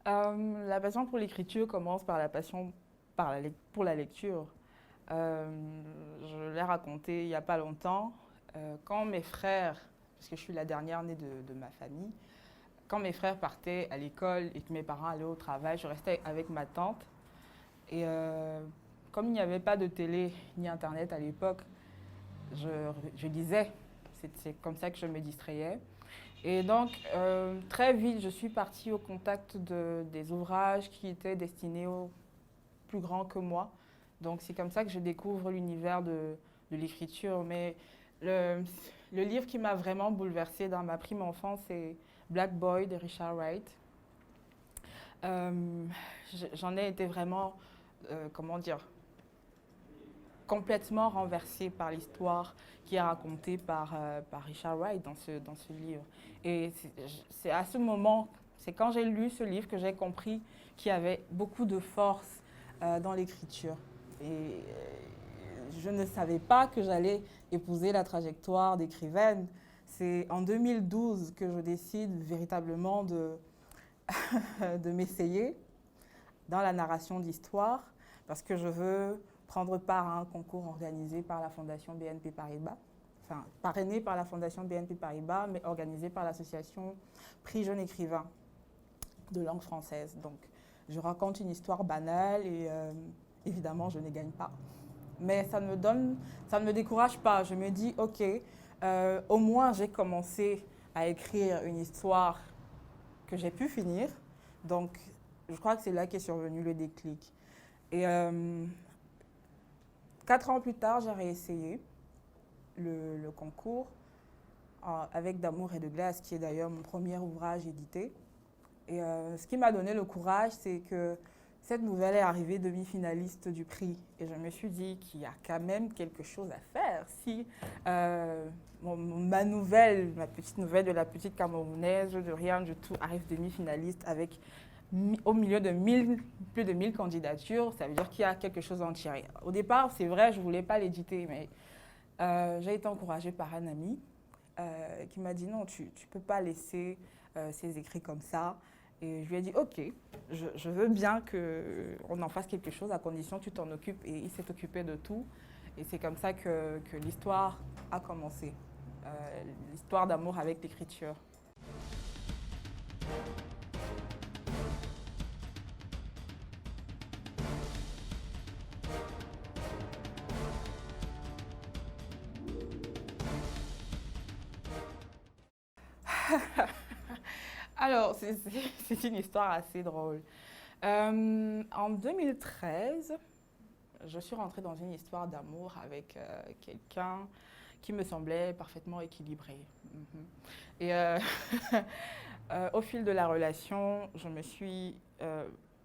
La passion pour l'écriture commence par la passion pour la lecture. Je l'ai raconté il n'y a pas longtemps, quand mes frères, parce que je suis la dernière née de ma famille, quand mes frères partaient à l'école et que mes parents allaient au travail, je restais avec ma tante. Et comme il n'y avait pas de télé ni internet à l'époque, je, je lisais. C'est comme ça que je me distrayais. Et donc, très vite, je suis partie au contact des ouvrages qui étaient destinés aux plus grands que moi. Donc, c'est comme ça que je découvre l'univers de l'écriture. Mais le, le livre qui m'a vraiment bouleversée dans ma prime enfance, c'est Black Boy de Richard Wright. Euh, J'en ai été vraiment, comment dire, complètement renversée par l'histoire qui est racontée par Richard Wright dans ce livre. Et c'est à ce moment, c'est quand j'ai lu ce livre que j'ai compris qu'il y avait beaucoup de force dans l'écriture. Et je ne savais pas que j'allais épouser la trajectoire d'écrivaine. C'est en 2012 que je décide véritablement de m'essayer dans la narration d'histoire parce que je veux prendre part à un concours organisé par la Fondation BNP Paribas, enfin parrainé par la Fondation BNP Paribas, mais organisé par l'association Prix Jeune Écrivain de langue française. Donc je raconte une histoire banale et évidemment je ne gagne pas. Mais ça ne me décourage pas. Je me dis, ok, au moins j'ai commencé à écrire une histoire que j'ai pu finir. Donc je crois que c'est là qu'est survenu le déclic. Et 4 ans plus tard, j'ai réessayé le concours avec D'amour et de glace, qui est d'ailleurs mon premier ouvrage édité. Et ce qui m'a donné le courage, c'est que cette nouvelle est arrivée demi-finaliste du prix. Et je me suis dit qu'il y a quand même quelque chose à faire. Si ma petite nouvelle de la petite Camerounaise, de rien du tout, arrive demi-finaliste avec au milieu de plus de 1000 candidatures, ça veut dire qu'il y a quelque chose à en tirer. Au départ, c'est vrai, je ne voulais pas l'éditer, mais j'ai été encouragée par un ami qui m'a dit non, tu ne peux pas laisser ces écrits comme ça. Et je lui ai dit ok, je veux bien qu'on en fasse quelque chose à condition que tu t'en occupes. Et il s'est occupé de tout. Et c'est comme ça que l'histoire a commencé. L'histoire d'amour avec l'écriture. Alors, c'est une histoire assez drôle. En 2013, je suis rentrée dans une histoire d'amour avec quelqu'un qui me semblait parfaitement équilibré. Mhm. Et au fil de la relation, je me suis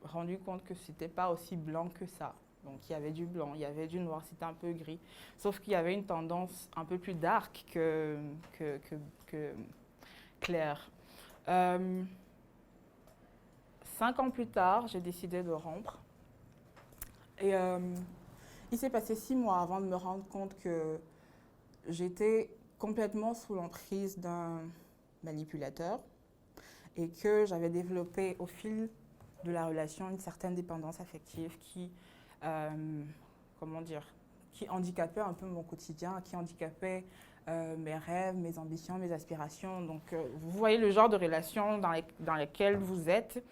rendu compte que c'était pas aussi blanc que ça. Donc il y avait du blanc, il y avait du noir, c'était un peu gris. Sauf qu'il y avait une tendance un peu plus dark que claire. Euh, 5 ans plus tard, j'ai décidé de rompre. Et il s'est passé 6 mois avant de me rendre compte que j'étais complètement sous l'emprise d'un manipulateur et que j'avais développé au fil de la relation une certaine dépendance affective comment dire, qui handicapait un peu mon quotidien, qui handicapait mes rêves, mes ambitions, mes aspirations. Donc, vous voyez le genre de relation dans lesquelles vous êtes.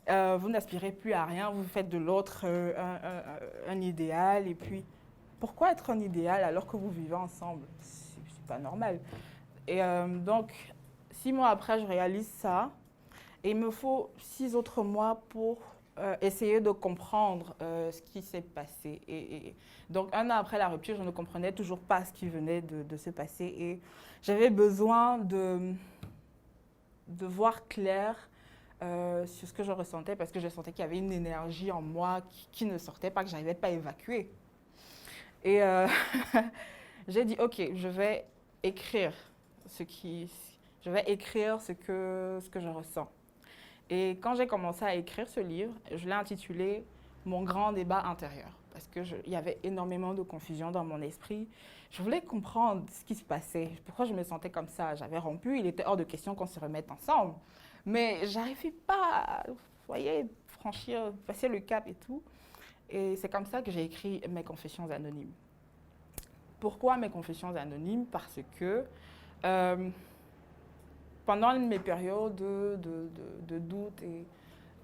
Vous n'aspirez plus à rien, vous faites de l'autre un idéal. Et puis, pourquoi être un idéal alors que vous vivez ensemble? C'est pas normal. Et donc, 6 mois après, je réalise ça. Et il me faut 6 autres mois pour essayer de comprendre ce qui s'est passé. Donc, un an après la rupture, je ne comprenais toujours pas ce qui venait de se passer. Et j'avais besoin de voir clair sur ce que je ressentais parce que je sentais qu'il y avait une énergie en moi qui ne sortait pas, que je n'arrivais pas à évacuer. Et j'ai dit, ok, écrire ce qui, je vais écrire ce que je ressens. Et quand j'ai commencé à écrire ce livre, je l'ai intitulé Mon grand débat intérieur parce qu'il y avait énormément de confusion dans mon esprit. Je voulais comprendre ce qui se passait, pourquoi je me sentais comme ça. J'avais rompu, il était hors de question qu'on se remette ensemble. Mais j'arrivais pas soyez, franchir, passer le cap et tout. Et c'est comme ça que j'ai écrit mes confessions anonymes. Pourquoi mes confessions anonymes? Parce que pendant mes périodes de doute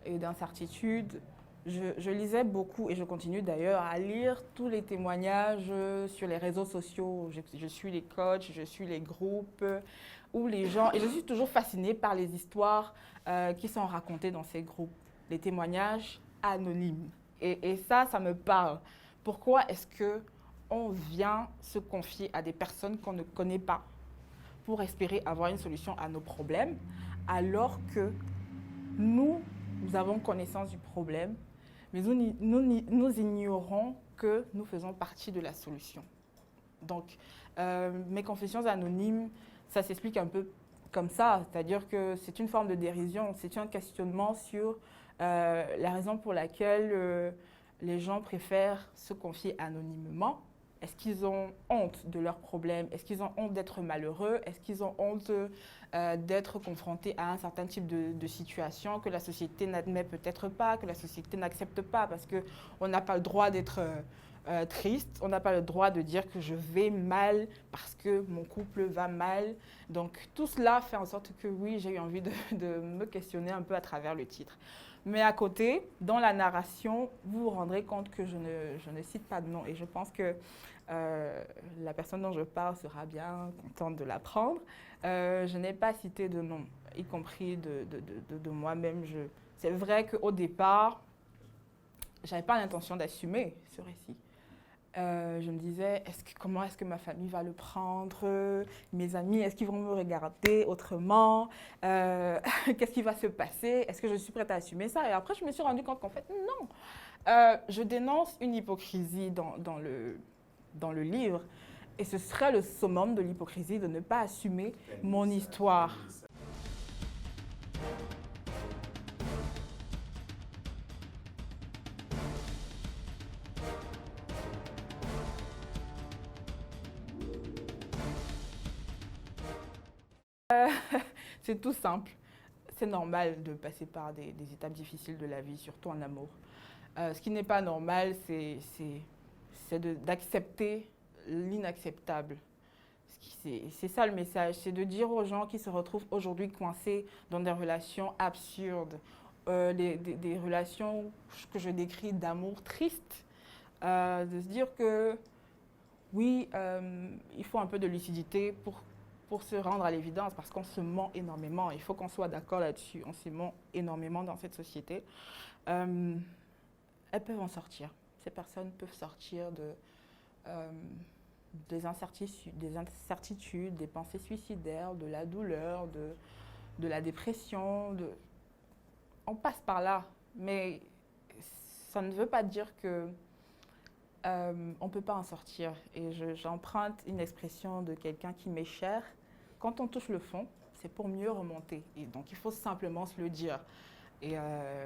et d'incertitude, je lisais beaucoup, et je continue d'ailleurs à lire tous les témoignages sur les réseaux sociaux. Je suis les coachs, je suis les groupes où les gens... Et je suis toujours fascinée par les histoires qui sont racontées dans ces groupes, les témoignages anonymes. Et ça me parle. Pourquoi est-ce qu'on vient se confier à des personnes qu'on ne connaît pas pour espérer avoir une solution à nos problèmes, alors que nous avons connaissance du problème, mais nous ignorons que nous faisons partie de la solution. Donc, mes confessions anonymes, ça s'explique un peu comme ça, c'est-à-dire que c'est une forme de dérision, c'est un questionnement sur la raison pour laquelle les gens préfèrent se confier anonymement. Est-ce qu'ils ont honte de leurs problèmes? Est-ce qu'ils ont honte d'être malheureux? Est-ce qu'ils ont honte d'être confrontés à un certain type de situation que la société n'admet peut-être pas, que la société n'accepte pas, parce qu'on n'a pas le droit d'être triste, on n'a pas le droit de dire que je vais mal parce que mon couple va mal. Donc tout cela fait en sorte que oui, j'ai eu envie de me questionner un peu à travers le titre. Mais à côté, dans la narration, vous vous rendrez compte que je ne cite pas de nom. Et je pense que la personne dont je parle sera bien contente de l'apprendre. Je n'ai pas cité de nom, y compris de moi-même. C'est vrai qu'au départ, je n'avais pas l'intention d'assumer ce récit. Je me disais, comment est-ce que ma famille va le prendre? Mes amis, est-ce qu'ils vont me regarder autrement? Qu'est-ce qui va se passer? Est-ce que je suis prête à assumer ça? Et après, je me suis rendu compte qu'en fait, non. Je dénonce une hypocrisie dans le livre. Et ce serait le summum de l'hypocrisie de ne pas assumer mon histoire. C'est tout simple. C'est normal de passer par des étapes difficiles de la vie, surtout en amour. Ce qui n'est pas normal, c'est d'accepter l'inacceptable. C'est ça le message, c'est de dire aux gens qui se retrouvent aujourd'hui coincés dans des relations absurdes, des relations que je décris d'amour triste, de se dire que oui, il faut un peu de lucidité pour se rendre à l'évidence, parce qu'on se ment énormément. Il faut qu'on soit d'accord là-dessus. On se ment énormément dans cette société. Elles peuvent en sortir. Ces personnes peuvent sortir des incertitudes, des pensées suicidaires, de la douleur, de la dépression. On passe par là, mais ça ne veut pas dire que on ne peut pas en sortir. Et j'emprunte une expression de quelqu'un qui m'est cher. Quand on touche le fond, c'est pour mieux remonter. Et donc, il faut simplement se le dire. Et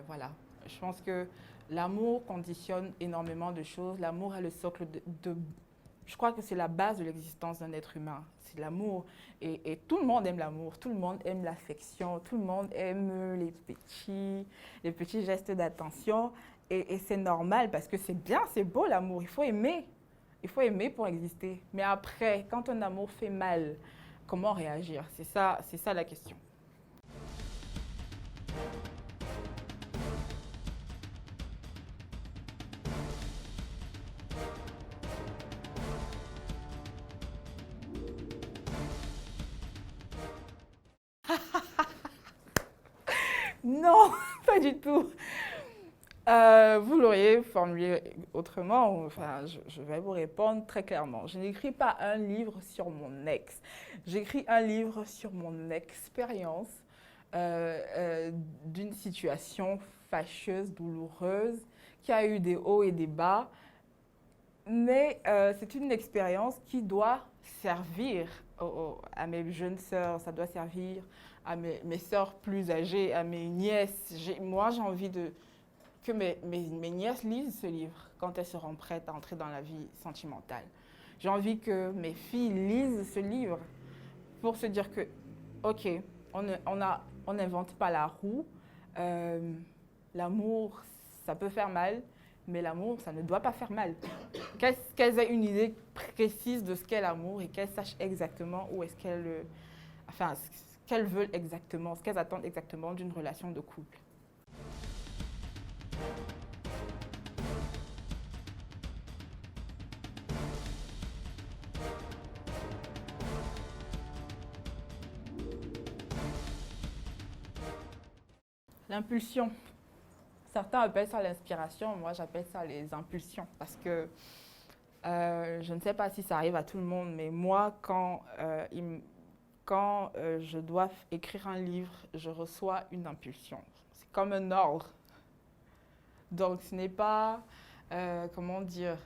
voilà. Je pense que l'amour conditionne énormément de choses. L'amour est le socle je crois que c'est la base de l'existence d'un être humain. C'est l'amour. Et tout le monde aime l'amour. Tout le monde aime l'affection. Tout le monde aime les petits gestes d'attention. Et c'est normal parce que c'est bien, c'est beau l'amour. Il faut aimer. Il faut aimer pour exister. Mais après, quand un amour fait mal, comment réagir? C'est ça la question. Non, pas du tout. Vous l'auriez formulé autrement, enfin, je vais vous répondre très clairement. Je n'écris pas un livre sur mon ex. J'écris un livre sur mon expérience d'une situation fâcheuse, douloureuse, qui a eu des hauts et des bas. Mais c'est une expérience qui doit servir à mes jeunes sœurs, ça doit servir à mes sœurs plus âgées, à mes nièces. Moi, j'ai envie que mes nièces lisent ce livre quand elles seront prêtes à entrer dans la vie sentimentale. J'ai envie que mes filles lisent ce livre pour se dire que, ok, on n'invente pas la roue. L'amour, ça peut faire mal, mais l'amour, ça ne doit pas faire mal. Qu'elles aient une idée précise de ce qu'est l'amour et qu'elles sachent exactement où est-ce qu'elles, enfin, ce qu'elles veulent exactement, ce qu'elles attendent exactement d'une relation de couple. L'impulsion. Certains appellent ça l'inspiration, moi j'appelle ça les impulsions parce que je ne sais pas si ça arrive à tout le monde, mais moi quand je dois écrire un livre, je reçois une impulsion. C'est comme un ordre. Donc ce n'est pas, comment dire,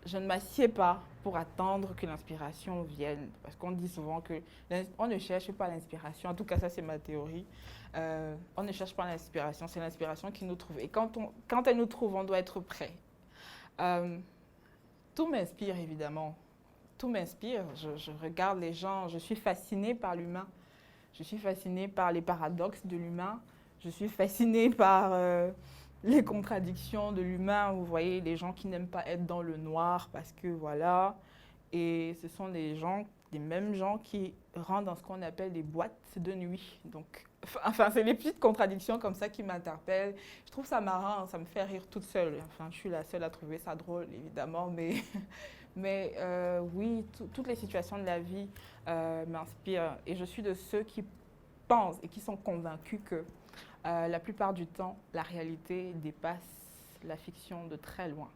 je ne m'assieds pas pour attendre que l'inspiration vienne. Parce qu'on dit souvent qu'on ne cherche pas l'inspiration. En tout cas, ça, c'est ma théorie. On ne cherche pas l'inspiration, c'est l'inspiration qui nous trouve. Et quand elle nous trouve, on doit être prêt. Tout m'inspire, évidemment. Tout m'inspire. Je regarde les gens, je suis fascinée par l'humain. Je suis fascinée par les paradoxes de l'humain. Je suis fascinée par les contradictions de l'humain. Vous voyez, les gens qui n'aiment pas être dans le noir parce que voilà. Et ce sont les mêmes gens qui rentrent dans ce qu'on appelle des boîtes de nuit. Donc, enfin, c'est les petites contradictions comme ça qui m'interpellent. Je trouve ça marrant, ça me fait rire toute seule. Enfin, je suis la seule à trouver ça drôle, évidemment, mais oui, toutes les situations de la vie m'inspirent. Et je suis de ceux qui pensent et qui sont convaincus que la plupart du temps, la réalité dépasse la fiction de très loin.